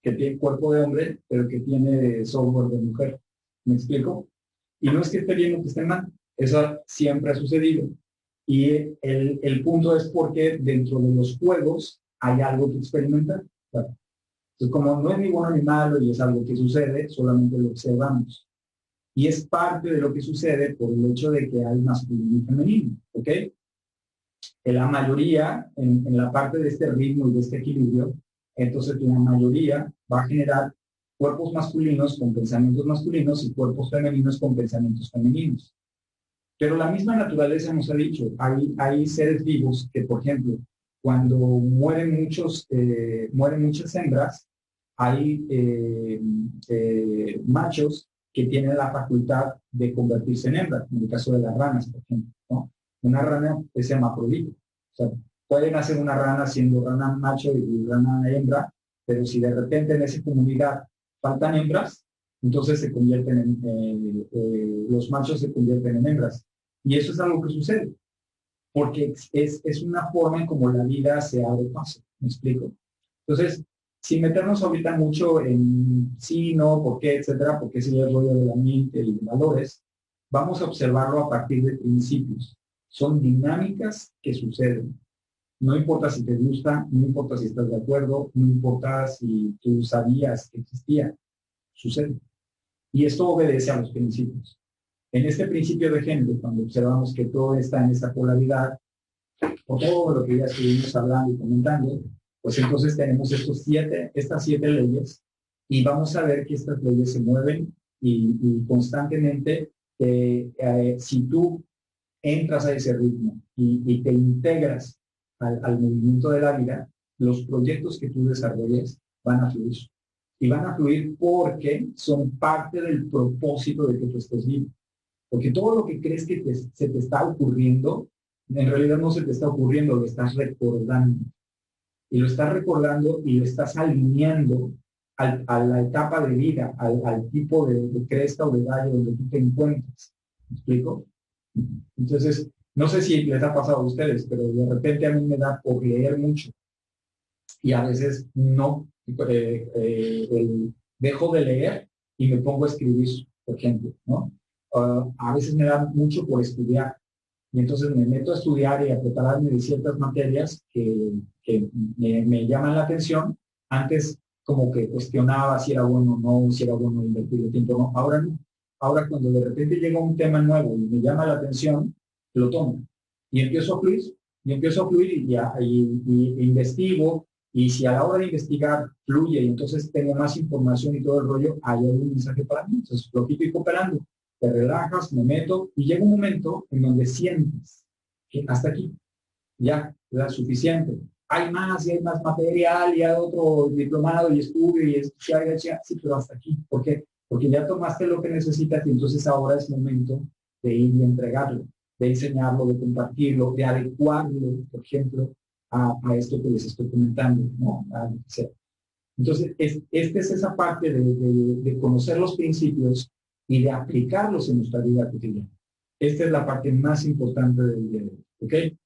que tiene cuerpo de hombre, pero que tiene software de mujer. ¿Me explico? Y no es que esté bien o que esté mal, eso siempre ha sucedido. Y el punto es porque dentro de los juegos hay algo que experimentar. Claro. Entonces, como no es ni bueno ni malo y es algo que sucede, solamente lo observamos. Y es parte de lo que sucede por el hecho de que hay masculino y femenino, ¿ok? En la mayoría, en la parte de este ritmo y de este equilibrio, entonces la mayoría va a generar cuerpos masculinos con pensamientos masculinos y cuerpos femeninos con pensamientos femeninos. Pero la misma naturaleza nos ha dicho, hay seres vivos que, por ejemplo, cuando mueren muchas hembras, hay machos que tienen la facultad de convertirse en hembras, en el caso de las ranas, por ejemplo, ¿no? Una rana es hermafrodita. O sea, pueden hacer una rana siendo rana macho y rana hembra, pero si de repente en esa comunidad faltan hembras, entonces se convierten los machos se convierten en hembras. Y eso es algo que sucede, porque es una forma en como la vida se abre paso. ¿Me explico? Entonces, sin meternos ahorita mucho en sí, no, por qué, etcétera, porque ese es el rollo de la mente y de valores, vamos a observarlo a partir de principios. Son dinámicas que suceden. No importa si te gusta, no importa si estás de acuerdo, no importa si tú sabías que existía, sucede. Y esto obedece a los principios. En este principio de género, cuando observamos que todo está en esta polaridad, o todo lo que ya estuvimos hablando y comentando, pues entonces tenemos estas siete leyes y vamos a ver que estas leyes se mueven y constantemente, si tú entras a ese ritmo y te integras al movimiento de la vida, los proyectos que tú desarrolles van a fluir. Y van a fluir porque son parte del propósito de que tú estés vivo. Porque todo lo que crees que se te está ocurriendo, en realidad no se te está ocurriendo, lo estás recordando. Y lo estás recordando y lo estás alineando a la etapa de vida, al tipo de cresta o de valle donde tú te encuentras. ¿Me explico? Entonces, no sé si les ha pasado a ustedes, pero de repente a mí me da por leer mucho. Y a veces no. Dejo de leer y me pongo a escribir, por ejemplo, ¿no? A veces me da mucho por estudiar. Y entonces me meto a estudiar y a prepararme de ciertas materias que me llaman la atención. Antes como que cuestionaba si era bueno o no, si era bueno invertir el tiempo o no. Ahora no. Ahora cuando de repente llega un tema nuevo y me llama la atención, lo tomo. Y empiezo a fluir, y investigo. Y si a la hora de investigar fluye y entonces tengo más información y todo el rollo, hay algún mensaje para mí. Entonces lo estoy cooperando. Te relajas, me meto y llega un momento en donde sientes que hasta aquí ya es suficiente. Hay más y hay más material y hay otro diplomado y estudio y es sí, pero hasta aquí. ¿Por qué? Porque ya tomaste lo que necesitas y entonces ahora es momento de ir y entregarlo, de enseñarlo, de compartirlo, de adecuarlo, por ejemplo, a esto que les estoy comentando, ¿no? Entonces, esta es esa parte de conocer los principios y de aplicarlos en nuestra vida cotidiana. Esta es la parte más importante del día de hoy, ¿ok?